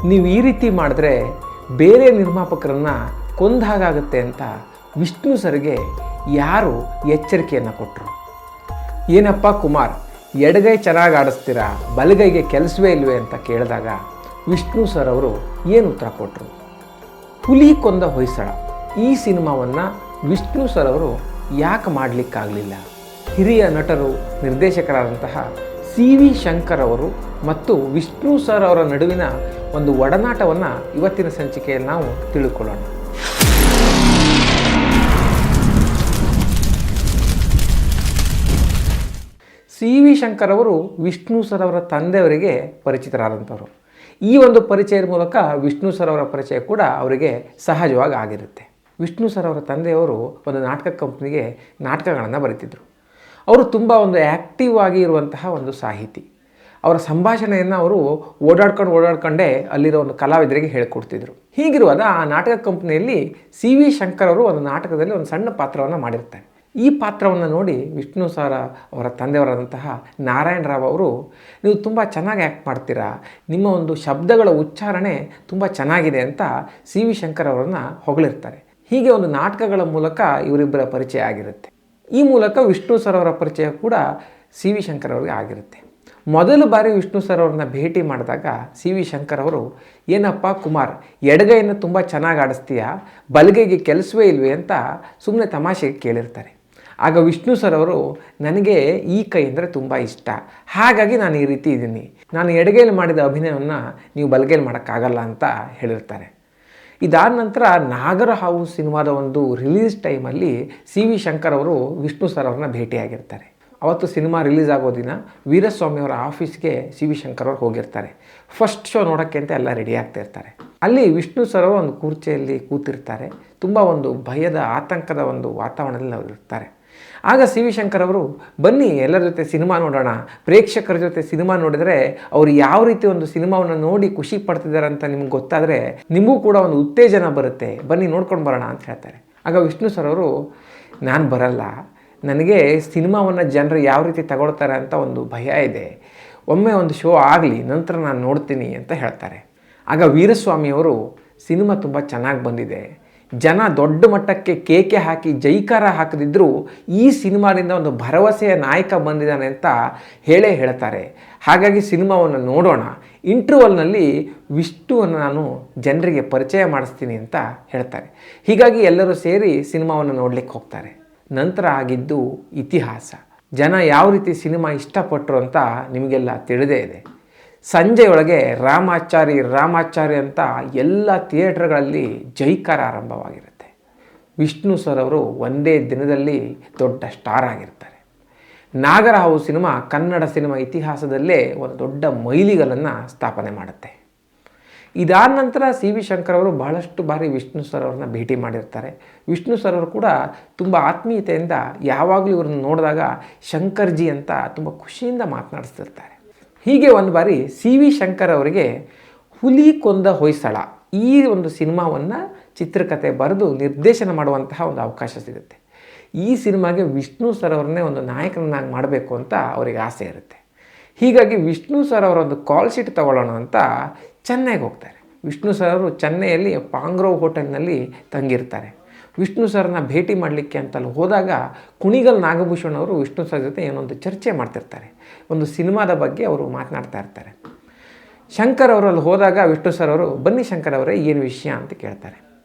ನೀವು ಈ ರೀತಿ ಮಾಡಿದ್ರೆ ಬೇರೆ ನಿರ್ಮಾಪಕರನ್ನು ಕೊಂದಾಗುತ್ತೆ ಅಂತ ವಿಷ್ಣು ಸರ್ಗೆ ಯಾರು ಎಚ್ಚರಿಕೆಯನ್ನು ಕೊಟ್ಟರು? ಏನಪ್ಪ ಕುಮಾರ್, ಎಡಗೈ ಚೆನ್ನಾಗಿ ಆಡಿಸ್ತೀರಾ, ಬಲಗೈಗೆ ಕೆಲಸವೇ ಇಲ್ವೇ ಅಂತ ಕೇಳಿದಾಗ ವಿಷ್ಣು ಸರ್ ಅವರು ಏನು ಉತ್ತರ ಕೊಟ್ಟರು? ಹುಲಿ ಕೊಂದ ಹೊಯ್ಸಳ ಈ ಸಿನಿಮಾವನ್ನು ವಿಷ್ಣು ಸರ್ ಅವರು ಯಾಕೆ ಮಾಡಲಿಕ್ಕಾಗಲಿಲ್ಲ? ಹಿರಿಯ ನಟರು, ನಿರ್ದೇಶಕರಾದಂತಹ CV ಶಂಕರ್ ಅವರು ಮತ್ತು ವಿಷ್ಣು ಸರ್ ಅವರ ನಡುವಿನ ಒಂದು ಒಡನಾಟವನ್ನು ಇವತ್ತಿನ ಸಂಚಿಕೆಯಲ್ಲಿ ನಾವು ತಿಳ್ಕೊಳ್ಳೋಣ. CV ಶಂಕರ್ ಅವರು ವಿಷ್ಣು ಸರ್ ಅವರ ತಂದೆಯವರಿಗೆ ಪರಿಚಿತರಾದಂಥವ್ರು. ಈ ಒಂದು ಪರಿಚಯದ ಮೂಲಕ ವಿಷ್ಣು ಸರ್ ಅವರ ಪರಿಚಯ ಕೂಡ ಅವರಿಗೆ ಸಹಜವಾಗಿ ಆಗಿರುತ್ತೆ. ವಿಷ್ಣು ಸರ್ ಅವರ ತಂದೆಯವರು ಒಂದು ನಾಟಕ ಕಂಪ್ನಿಗೆ ನಾಟಕಗಳನ್ನು ಬರೀತಿದ್ರು. ಅವರು ತುಂಬ ಒಂದು ಆ್ಯಕ್ಟಿವ್ ಆಗಿ ಇರುವಂತಹ ಒಂದು ಸಾಹಿತಿ. ಅವರ ಸಂಭಾಷಣೆಯನ್ನು ಅವರು ಓಡಾಡ್ಕೊಂಡೇ ಅಲ್ಲಿರೋ ಒಂದು ಕಲಾವಿದರಿಗೆ ಹೇಳಿಕೊಡ್ತಿದ್ರು. ಹೀಗಿರುವಾಗ ಆ ನಾಟಕ ಕಂಪ್ನಿಯಲ್ಲಿ CV ಶಂಕರ್ ಅವರು ಒಂದು ನಾಟಕದಲ್ಲಿ ಒಂದು ಸಣ್ಣ ಪಾತ್ರವನ್ನು ಮಾಡಿರ್ತಾರೆ. ಈ ಪಾತ್ರವನ್ನು ನೋಡಿ ವಿಷ್ಣು ಸರ್ ಅವರ ತಂದೆಯವರಾದಂತಹ ನಾರಾಯಣ ರಾವ್ ಅವರು, ನೀವು ತುಂಬ ಚೆನ್ನಾಗಿ ಆ್ಯಕ್ಟ್ ಮಾಡ್ತೀರಾ, ನಿಮ್ಮ ಒಂದು ಶಬ್ದಗಳ ಉಚ್ಚಾರಣೆ ತುಂಬ ಚೆನ್ನಾಗಿದೆ ಅಂತ CV ಶಂಕರ್ ಅವರನ್ನು ಹೊಗಳಿರ್ತಾರೆ. ಹೀಗೆ ಒಂದು ನಾಟಕಗಳ ಮೂಲಕ ಇವರಿಬ್ಬರ ಪರಿಚಯ ಆಗಿರುತ್ತೆ. ಈ ಮೂಲಕ ವಿಷ್ಣು ಸರ್ ಅವರ ಪರಿಚಯ ಕೂಡ CV ಶಂಕರ್ ಅವರಿಗೆ ಆಗಿರುತ್ತೆ. ಮೊದಲು ಬಾರಿ ವಿಷ್ಣು ಸರ್ ಅವ್ರನ್ನ ಭೇಟಿ ಮಾಡಿದಾಗ CV ಶಂಕರ್ ಅವರು, ಏನಪ್ಪ ಕುಮಾರ್, ಎಡಗೈಯನ್ನು ತುಂಬ ಚೆನ್ನಾಗಿ ಆಡಿಸ್ತೀಯಾ, ಬಲಗೈಗೆ ಕೆಲಸವೇ ಇಲ್ವೇ ಅಂತ ಸುಮ್ಮನೆ ತಮಾಷೆಗೆ ಕೇಳಿರ್ತಾರೆ. ಆಗ ವಿಷ್ಣು ಸರ್ ಅವರು, ನನಗೆ ಈ ಕೈ ಅಂದರೆ ತುಂಬ ಇಷ್ಟ, ಹಾಗಾಗಿ ನಾನು ಈ ರೀತಿ ಇದ್ದೀನಿ, ನಾನು ಎಡಗೈಲಿ ಮಾಡಿದ ಅಭಿನಯವನ್ನು ನೀವು ಬಲಗೈಲಿ ಮಾಡೋಕ್ಕಾಗಲ್ಲ ಅಂತ ಹೇಳಿರ್ತಾರೆ. ಇದಾದ ನಂತರ ನಾಗರಹಾವು ಸಿನಿಮಾದ ಒಂದು ರಿಲೀಸ್ ಟೈಮಲ್ಲಿ CV ಶಂಕರ್ ಅವರು ವಿಷ್ಣು ಸರ್ ಅವ್ರನ್ನ ಭೇಟಿಯಾಗಿರ್ತಾರೆ. ಅವತ್ತು ಸಿನಿಮಾ ರಿಲೀಸ್ ಆಗೋ ದಿನ ವೀರಸ್ವಾಮಿ ಅವರ ಆಫೀಸ್ಗೆ CV ಶಂಕರ್ ಅವರು ಹೋಗಿರ್ತಾರೆ. ಫಸ್ಟ್ ಶೋ ನೋಡೋಕ್ಕೆ ಅಂತ ಎಲ್ಲ ರೆಡಿ ಆಗ್ತಾ ಇರ್ತಾರೆ. ಅಲ್ಲಿ ವಿಷ್ಣು ಸರ್ ಅವರು ಒಂದು ಕುರ್ಚಿಯಲ್ಲಿ ಕೂತಿರ್ತಾರೆ. ತುಂಬ ಒಂದು ಭಯದ, ಆತಂಕದ ಒಂದು ವಾತಾವರಣದಲ್ಲಿ ಅವರು ಇರ್ತಾರೆ. ಆಗ CV ಶಂಕರ್ ಅವರು, ಬನ್ನಿ ಎಲ್ಲರ ಜೊತೆ ಸಿನಿಮಾ ನೋಡೋಣ, ಪ್ರೇಕ್ಷಕರ ಜೊತೆ ಸಿನಿಮಾ ನೋಡಿದರೆ ಅವರು ಯಾವ ರೀತಿ ಒಂದು ಸಿನಿಮಾವನ್ನು ನೋಡಿ ಖುಷಿ ಪಡ್ತಿದ್ದಾರೆ ಅಂತ ನಿಮ್ಗೆ ಗೊತ್ತಾದರೆ ನಿಮಗೂ ಕೂಡ ಒಂದು ಉತ್ತೇಜನ ಬರುತ್ತೆ, ಬನ್ನಿ ನೋಡ್ಕೊಂಡು ಬರೋಣ ಅಂತ ಹೇಳ್ತಾರೆ. ಆಗ ವಿಷ್ಣು ಸರ್ ಅವರು, ನಾನು ಬರಲ್ಲ, ನನಗೆ ಸಿನಿಮಾವನ್ನು ಜನರು ಯಾವ ರೀತಿ ತಗೊಳ್ತಾರೆ ಅಂತ ಒಂದು ಭಯ ಇದೆ, ಒಮ್ಮೆ ಒಂದು ಶೋ ಆಗಲಿ ನಂತರ ನಾನು ನೋಡ್ತೀನಿ ಅಂತ ಹೇಳ್ತಾರೆ. ಆಗ ವೀರಸ್ವಾಮಿಯವರು, ಸಿನಿಮಾ ತುಂಬ ಚೆನ್ನಾಗಿ ಬಂದಿದೆ, ಜನ ದೊಡ್ಡ ಮಟ್ಟಕ್ಕೆ ಕೇಕೆ ಹಾಕಿ ಜೈಕಾರ ಹಾಕದಿದ್ದರೂ ಈ ಸಿನಿಮಾದಿಂದ ಒಂದು ಭರವಸೆಯ ನಾಯಕ ಬಂದಿದ್ದಾನೆ ಅಂತ ಹೇಳ್ತಾರೆ, ಹಾಗಾಗಿ ಸಿನಿಮಾವನ್ನು ನೋಡೋಣ, ಇಂಟರ್ವಲ್ನಲ್ಲಿ ವಿಷ್ಣುವನ್ನು ನಾನು ಜನರಿಗೆ ಪರಿಚಯ ಮಾಡಿಸ್ತೀನಿ ಅಂತ ಹೇಳ್ತಾರೆ. ಹೀಗಾಗಿ ಎಲ್ಲರೂ ಸೇರಿ ಸಿನಿಮಾವನ್ನು ನೋಡಲಿಕ್ಕೆ ಹೋಗ್ತಾರೆ. ನಂತರ ಆಗಿದ್ದು ಇತಿಹಾಸ. ಜನ ಯಾವ ರೀತಿ ಸಿನಿಮಾ ಇಷ್ಟಪಟ್ಟರು ಅಂತ ನಿಮಗೆಲ್ಲ ತಿಳಿದೇ ಇದೆ. ಸಂಜೆಯೊಳಗೆ ರಾಮಾಚಾರಿ ಅಂತ ಎಲ್ಲ ಥಿಯೇಟ್ರ್ಗಳಲ್ಲಿ ಜೈಕಾರ ಆರಂಭವಾಗಿರುತ್ತೆ. ವಿಷ್ಣು ಸರ್ ಅವರು ಒಂದೇ ದಿನದಲ್ಲಿ ದೊಡ್ಡ ಸ್ಟಾರ್ ಆಗಿರ್ತಾರೆ. ನಾಗರಹಾವು ಸಿನಿಮಾ ಕನ್ನಡ ಸಿನಿಮಾ ಇತಿಹಾಸದಲ್ಲೇ ಒಂದು ದೊಡ್ಡ ಮೈಲಿಗಲ್ಲನ್ನು ಸ್ಥಾಪನೆ ಮಾಡುತ್ತೆ. ಇದಾದ ನಂತರ CV ಶಂಕರ್ ಅವರು ಬಹಳಷ್ಟು ಬಾರಿ ವಿಷ್ಣು ಸರ್ ಅವ್ರನ್ನ ಭೇಟಿ ಮಾಡಿರ್ತಾರೆ. ವಿಷ್ಣು ಸರ್ ಅವರು ಕೂಡ ತುಂಬ ಆತ್ಮೀಯತೆಯಿಂದ ಯಾವಾಗಲೂ ಇವ್ರನ್ನ ನೋಡಿದಾಗ ಶಂಕರ್ಜಿ ಅಂತ ತುಂಬ ಖುಷಿಯಿಂದ ಮಾತನಾಡಿಸ್ತಿರ್ತಾರೆ. ಹೀಗೆ ಒಂದು ಬಾರಿ CV ಶಂಕರ್ ಅವರಿಗೆ ಹುಲಿ ಕೊಂದ ಹೊಯ್ಸಳ ಈ ಒಂದು ಸಿನಿಮಾವನ್ನು ಚಿತ್ರಕಥೆ ಬರೆದು ನಿರ್ದೇಶನ ಮಾಡುವಂತಹ ಒಂದು ಅವಕಾಶ ಸಿಗುತ್ತೆ. ಈ ಸಿನಿಮಾಗೆ ವಿಷ್ಣು ಸರ್ ಅವ್ರನ್ನೇ ಒಂದು ನಾಯಕನನ್ನಾಗಿ ಮಾಡಬೇಕು ಅಂತ ಅವರಿಗೆ ಆಸೆ ಇರುತ್ತೆ. ಹೀಗಾಗಿ ವಿಷ್ಣು ಸರ್ ಅವರ ಒಂದು ಕಾಲ್ ಶೀಟ್ ತಗೊಳ್ಳೋಣ ಅಂತ ಚೆನ್ನೈಗೆ ಹೋಗ್ತಾರೆ. ವಿಷ್ಣು ಸರ್ ಅವರು ಚೆನ್ನೈಯಲ್ಲಿ ಪಾಂಗ್ರೋವ್ ಹೋಟೆಲ್ನಲ್ಲಿ ತಂಗಿರ್ತಾರೆ. ವಿಷ್ಣು ಸರ್ನ ಭೇಟಿ ಮಾಡಲಿಕ್ಕೆ ಅಂತಲ್ಲಿ ಹೋದಾಗ ಕುಣಿಗಲ್ ನಾಗಭೂಷಣ್ ಅವರು ವಿಷ್ಣು ಸರ್ ಜೊತೆ ಏನೊಂದು ಚರ್ಚೆ ಮಾಡ್ತಿರ್ತಾರೆ. ಒಂದು ಸಿನಿಮಾದ ಬಗ್ಗೆ ಅವರು ಮಾತನಾಡ್ತಾ ಇರ್ತಾರೆ. ಶಂಕರ್ ಅವರಲ್ಲಿ ಹೋದಾಗ ವಿಷ್ಣು ಸರ್ ಅವರು, ಬನ್ನಿ ಶಂಕರ್ ಅವರೇ, ಏನು ವಿಷಯ ಅಂತ ಕೇಳ್ತಾರೆ.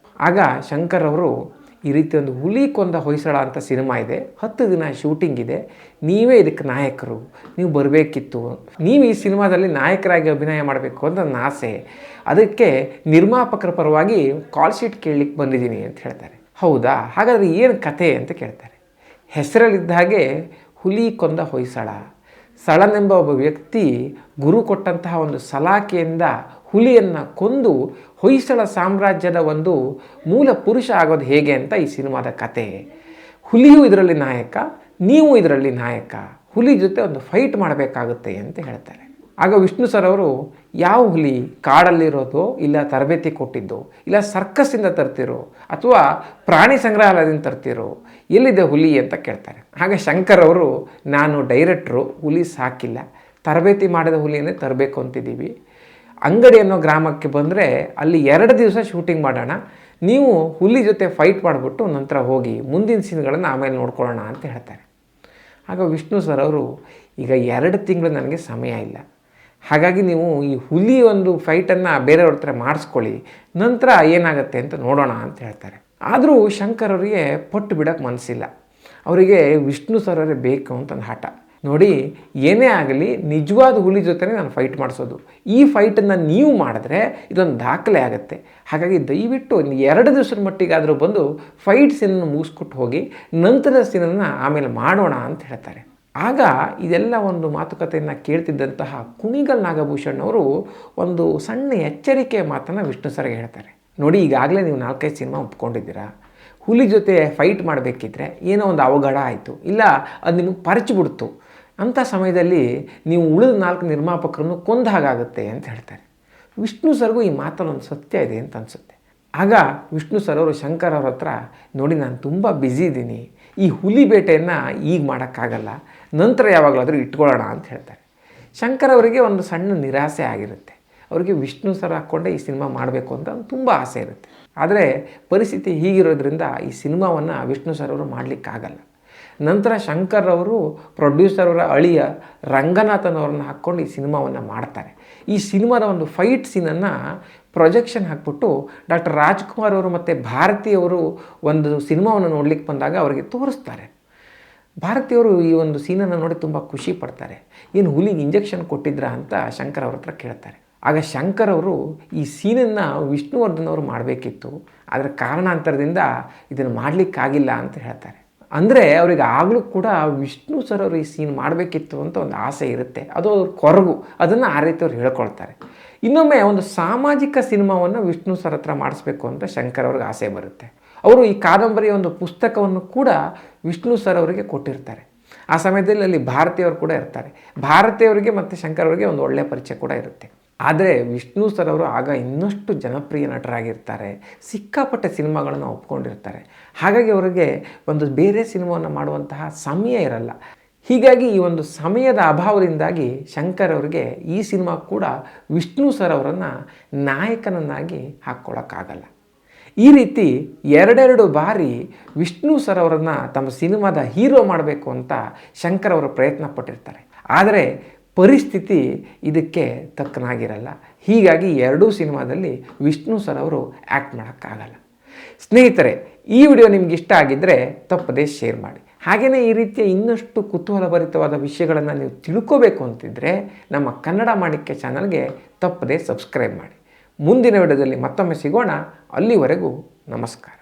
ಆಗ ಶಂಕರ್ ಅವರು, ಈ ರೀತಿ ಒಂದು ಹುಲಿ ಕೊಂದ ಹೊಯ್ಸಳ ಅಂತ ಸಿನಿಮಾ ಇದೆ, 10 ದಿನ ಶೂಟಿಂಗ್ ಇದೆ, ನೀವೇ ಇದಕ್ಕೆ ನಾಯಕರು, ನೀವು ಬರಬೇಕಿತ್ತು, ನೀವು ಈ ಸಿನಿಮಾದಲ್ಲಿ ನಾಯಕರಾಗಿ ಅಭಿನಯ ಮಾಡಬೇಕು ಅಂತ ನನ್ನ ಆಸೆ, ಅದಕ್ಕೆ ನಿರ್ಮಾಪಕರ ಪರವಾಗಿ ಕಾಲ್ ಶೀಟ್ ಕೇಳಲಿಕ್ಕೆ ಬಂದಿದ್ದೀನಿ ಅಂತ ಹೇಳ್ತಾರೆ. ಹೌದಾ, ಹಾಗಾದರೆ ಏನು ಕತೆ ಅಂತ ಕೇಳ್ತಾರೆ. ಹೆಸರಲ್ಲಿದ್ದ ಹಾಗೆ ಹುಲಿ ಕೊಂದ ಹೊಯ್ಸಳ, ಸಳನೆಂಬ ಒಬ್ಬ ವ್ಯಕ್ತಿ ಗುರು ಕೊಟ್ಟಂತಹ ಒಂದು ಸಲಾಕೆಯಿಂದ ಹುಲಿಯನ್ನು ಕೊಂದು ಹೊಯ್ಸಳ ಸಾಮ್ರಾಜ್ಯದ ಒಂದು ಮೂಲ ಪುರುಷ ಆಗೋದು ಹೇಗೆ ಅಂತ ಈ ಸಿನಿಮಾದ ಕತೆ. ಹುಲಿಯೂ ಇದರಲ್ಲಿ ನಾಯಕ, ನೀವು ಇದರಲ್ಲಿ ನಾಯಕ, ಹುಲಿ ಜೊತೆ ಒಂದು ಫೈಟ್ ಮಾಡಬೇಕಾಗುತ್ತೆ ಅಂತ ಹೇಳ್ತಾರೆ. ಆಗ ವಿಷ್ಣು ಸರ್ ಅವರು, ಯಾವ ಹುಲಿ, ಕಾಡಲ್ಲಿರೋದು, ಇಲ್ಲ ತರಬೇತಿ ಕೊಟ್ಟಿದ್ದು, ಇಲ್ಲ ಸರ್ಕಸ್ಸಿಂದ ತರ್ತಿರೋ, ಅಥವಾ ಪ್ರಾಣಿ ಸಂಗ್ರಹಾಲಯದಿಂದ ತರ್ತಿರೋ, ಎಲ್ಲಿದೆ ಹುಲಿ ಅಂತ ಕೇಳ್ತಾರೆ. ಆಗ ಶಂಕರ್ ಅವರು, ನಾನು ಡೈರೆಕ್ಟ್ರು, ಹುಲಿ ಸಾಕಿಲ್ಲ, ತರಬೇತಿ ಮಾಡಿದ ಹುಲಿಯನ್ನೇ ತರಬೇಕು ಅಂತಿದ್ದೀವಿ, ಅಂಗಡಿ ಅನ್ನೋ ಗ್ರಾಮಕ್ಕೆ ಬಂದರೆ ಅಲ್ಲಿ 2 ದಿವಸ ಶೂಟಿಂಗ್ ಮಾಡೋಣ, ನೀವು ಹುಲಿ ಜೊತೆ ಫೈಟ್ ಮಾಡಿಬಿಟ್ಟು ನಂತರ ಹೋಗಿ ಮುಂದಿನ ಸೀನ್ಗಳನ್ನು ಆಮೇಲೆ ನೋಡ್ಕೊಳ್ಳೋಣ ಅಂತ ಹೇಳ್ತಾರೆ. ಆಗ ವಿಷ್ಣು ಸರ್ ಅವರು, ಈಗ 2 ತಿಂಗಳು ನನಗೆ ಸಮಯ ಇಲ್ಲ, ಹಾಗಾಗಿ ನೀವು ಈ ಹುಲಿ ಒಂದು ಫೈಟನ್ನು ಬೇರೆಯವ್ರ ಹತ್ರ ಮಾಡಿಸ್ಕೊಳ್ಳಿ, ನಂತರ ಏನಾಗುತ್ತೆ ಅಂತ ನೋಡೋಣ ಅಂತ ಹೇಳ್ತಾರೆ. ಆದರೂ ಶಂಕರ್ ಅವರಿಗೆ ಪಟ್ಟು ಬಿಡೋಕ್ಕೆ ಮನಸ್ಸಿಲ್ಲ. ಅವರಿಗೆ ವಿಷ್ಣು ಸರ್ ಅವರೇ ಬೇಕು ಅಂತ ಒಂದು ಹಠ. ನೋಡಿ, ಏನೇ ಆಗಲಿ ನಿಜವಾದ ಹುಲಿ ಜೊತೆ ನಾನು ಫೈಟ್ ಮಾಡಿಸೋದು, ಈ ಫೈಟನ್ನು ನೀವು ಮಾಡಿದ್ರೆ ಇದೊಂದು ದಾಖಲೆ ಆಗುತ್ತೆ, ಹಾಗಾಗಿ ದಯವಿಟ್ಟು 2 ದಿವಸದ ಮಟ್ಟಿಗಾದರೂ ಬಂದು ಫೈಟ್ ಸೀನನ್ನು ಮುಗಿಸ್ಕೊಟ್ಟು ಹೋಗಿ ನಂತರದ ಸೀನನ್ನು ಆಮೇಲೆ ಮಾಡೋಣ ಅಂತ ಹೇಳ್ತಾರೆ. ಆಗ ಇದೆಲ್ಲ ಒಂದು ಮಾತುಕತೆಯನ್ನು ಕೇಳ್ತಿದ್ದಂತಹ ಕುಣಿಗಲ್ ನಾಗಭೂಷಣ್ ಅವರು ಒಂದು ಸಣ್ಣ ಎಚ್ಚರಿಕೆಯ ಮಾತನ್ನು ವಿಷ್ಣು ಸರ್ಗೆ ಹೇಳ್ತಾರೆ. ನೋಡಿ, ಈಗಾಗಲೇ ನೀವು 4-5 ಸಿನಿಮಾ ಒಪ್ಕೊಂಡಿದ್ದೀರಾ, ಹುಲಿ ಜೊತೆ ಫೈಟ್ ಮಾಡಬೇಕಿದ್ರೆ ಏನೋ ಒಂದು ಅವಘಡ ಆಯಿತು, ಇಲ್ಲ ಅದು ನಿಮಗೆ ಪರಚಿಬಿಡ್ತು, ಅಂಥ ಸಮಯದಲ್ಲಿ ನೀವು ಉಳಿದ 4 ನಿರ್ಮಾಪಕರನ್ನು ಕೊಂದ ಹಾಗಾಗುತ್ತೆ ಅಂತ ಹೇಳ್ತಾರೆ. ವಿಷ್ಣು ಸರ್ಗೂ ಈ ಮಾತಲ್ಲಿ ಒಂದು ಸತ್ಯ ಇದೆ ಅಂತ ಅನಿಸುತ್ತೆ. ಆಗ ವಿಷ್ಣು ಸರ್ ಅವರು ಶಂಕರ್ ಅವ್ರ ಹತ್ರ, ನೋಡಿ ನಾನು ತುಂಬ ಬ್ಯುಸಿ ಇದ್ದೀನಿ, ಈ ಹುಲಿ ಬೇಟೆಯನ್ನು ಈಗ ಮಾಡೋಕ್ಕಾಗಲ್ಲ, ನಂತರ ಯಾವಾಗಲಾದರೂ ಇಟ್ಕೊಳ್ಳೋಣ ಅಂತ ಹೇಳ್ತಾರೆ. ಶಂಕರ್ ಅವರಿಗೆ ಒಂದು ಸಣ್ಣ ನಿರಾಸೆ ಆಗಿರುತ್ತೆ. ಅವರಿಗೆ ವಿಷ್ಣು ಸರ್ ಹಾಕ್ಕೊಂಡೆ ಈ ಸಿನಿಮಾ ಮಾಡಬೇಕು ಅಂತ ತುಂಬ ಆಸೆ ಇರುತ್ತೆ. ಆದರೆ ಪರಿಸ್ಥಿತಿ ಹೀಗಿರೋದ್ರಿಂದ ಈ ಸಿನಿಮಾವನ್ನು ವಿಷ್ಣು ಸರ್ ಅವರು ಮಾಡಲಿಕ್ಕಾಗಲ್ಲ. ನಂತರ ಶಂಕರ್ ಅವರು ಪ್ರೊಡ್ಯೂಸರ್ ಅವರ ಅಳಿಯ ರಂಗನಾಥನ್ ಅವ್ರನ್ನ ಹಾಕ್ಕೊಂಡು ಈ ಸಿನಿಮಾವನ್ನು ಮಾಡ್ತಾರೆ. ಈ ಸಿನಿಮಾದ ಒಂದು ಫೈಟ್ ಸೀನನ್ನು ಪ್ರೊಜೆಕ್ಷನ್ ಹಾಕ್ಬಿಟ್ಟು ಡಾಕ್ಟರ್ ರಾಜ್ಕುಮಾರ್ ಅವರು ಮತ್ತು ಭಾರತಿಯವರು ಒಂದು ಸಿನಿಮಾವನ್ನು ನೋಡ್ಲಿಕ್ಕೆ ಬಂದಾಗ ಅವರಿಗೆ ತೋರಿಸ್ತಾರೆ. ಭಾರತಿಯವರು ಈ ಒಂದು ಸೀನನ್ನು ನೋಡಿ ತುಂಬ ಖುಷಿ ಪಡ್ತಾರೆ. ಏನು ಹುಲಿಗೆ ಇಂಜೆಕ್ಷನ್ ಕೊಟ್ಟಿದ್ರಾ ಅಂತ ಶಂಕರ್ ಅವ್ರ ಹತ್ರ ಕೇಳ್ತಾರೆ. ಆಗ ಶಂಕರ್ ಅವರು ಈ ಸೀನನ್ನು ವಿಷ್ಣುವರ್ಧನ್ ಅವರು ಮಾಡಬೇಕಿತ್ತು, ಆದರೆ ಕಾರಣಾಂತರದಿಂದ ಇದನ್ನು ಮಾಡಲಿಕ್ಕಾಗಿಲ್ಲ ಅಂತ ಹೇಳ್ತಾರೆ. ಅಂದರೆ ಅವ್ರಿಗೆ ಆಗಲೂ ಕೂಡ ವಿಷ್ಣು ಸರ್ ಅವರು ಈ ಸೀನ್ ಮಾಡಬೇಕಿತ್ತು ಅಂತ ಒಂದು ಆಸೆ ಇರುತ್ತೆ, ಅದು ಅವ್ರ ಕೊರಗು, ಅದನ್ನು ಆ ರೀತಿ ಅವ್ರು ಹೇಳ್ಕೊಳ್ತಾರೆ. ಇನ್ನೊಮ್ಮೆ ಒಂದು ಸಾಮಾಜಿಕ ಸಿನಿಮಾವನ್ನು ವಿಷ್ಣು ಸರ್ ಹತ್ರ ಮಾಡಿಸ್ಬೇಕು ಅಂತ ಶಂಕರ್ ಅವ್ರಿಗೆ ಆಸೆ ಬರುತ್ತೆ. ಅವರು ಈ ಕಾದಂಬರಿಯ ಒಂದು ಪುಸ್ತಕವನ್ನು ಕೂಡ ವಿಷ್ಣು ಸರ್ ಅವರಿಗೆ ಕೊಟ್ಟಿರ್ತಾರೆ. ಆ ಸಮಯದಲ್ಲಿ ಅಲ್ಲಿ ಭಾರತಿಯವರು ಕೂಡ ಇರ್ತಾರೆ. ಭಾರತಿಯವರಿಗೆ ಮತ್ತು ಶಂಕರ್ ಅವರಿಗೆ ಒಂದು ಒಳ್ಳೆಯ ಪರಿಚಯ ಕೂಡ ಇರುತ್ತೆ. ಆದರೆ ವಿಷ್ಣು ಸರ್ ಅವರು ಆಗ ಇನ್ನಷ್ಟು ಜನಪ್ರಿಯ ನಟರಾಗಿರ್ತಾರೆ, ಸಿಕ್ಕಾಪಟ್ಟೆ ಸಿನಿಮಾಗಳನ್ನು ಒಪ್ಕೊಂಡಿರ್ತಾರೆ. ಹಾಗಾಗಿ ಅವರಿಗೆ ಒಂದು ಬೇರೆ ಸಿನಿಮಾವನ್ನು ಮಾಡುವಂತಹ ಸಮಯ ಇರಲ್ಲ. ಹೀಗಾಗಿ ಈ ಒಂದು ಸಮಯದ ಅಭಾವದಿಂದಾಗಿ ಶಂಕರ್ ಅವರಿಗೆ ಈ ಸಿನಿಮಾ ಕೂಡ ವಿಷ್ಣು ಸರ್ ಅವರನ್ನು ನಾಯಕನನ್ನಾಗಿ ಹಾಕ್ಕೊಳ್ಳೋಕ್ಕಾಗಲ್ಲ. ಈ ರೀತಿ 2 ಬಾರಿ ವಿಷ್ಣು ಸರ್ ಅವರನ್ನು ತಮ್ಮ ಸಿನಿಮಾದ ಹೀರೋ ಮಾಡಬೇಕು ಅಂತ ಶಂಕರ್ ಅವರು ಪ್ರಯತ್ನ ಪಟ್ಟಿರ್ತಾರೆ. ಆದರೆ ಪರಿಸ್ಥಿತಿ ಇದಕ್ಕೆ ತಕ್ಕನಾಗಿರಲ್ಲ. ಹೀಗಾಗಿ 2 ಸಿನಿಮಾದಲ್ಲಿ ವಿಷ್ಣು ಸರ್ ಅವರು ಆ್ಯಕ್ಟ್ ಮಾಡೋಕ್ಕಾಗಲ್ಲ. ಸ್ನೇಹಿತರೆ, ಈ ವಿಡಿಯೋ ನಿಮ್ಗೆ ಇಷ್ಟ ಆಗಿದ್ದರೆ ತಪ್ಪದೇ ಶೇರ್ ಮಾಡಿ. ಹಾಗೆಯೇ ಈ ರೀತಿಯ ಇನ್ನಷ್ಟು ಕುತೂಹಲಭರಿತವಾದ ವಿಷಯಗಳನ್ನು ನೀವು ತಿಳ್ಕೋಬೇಕು ಅಂತಿದ್ದರೆ ನಮ್ಮ ಕನ್ನಡ ಮಾಣಿಕ್ಯ ಚಾನಲ್ಗೆ ತಪ್ಪದೇ ಸಬ್ಸ್ಕ್ರೈಬ್ ಮಾಡಿ. ಮುಂದಿನ ವಿಡಿಯೋದಲ್ಲಿ ಮತ್ತೊಮ್ಮೆ ಸಿಗೋಣ. ಅಲ್ಲಿವರೆಗೂ ನಮಸ್ಕಾರ.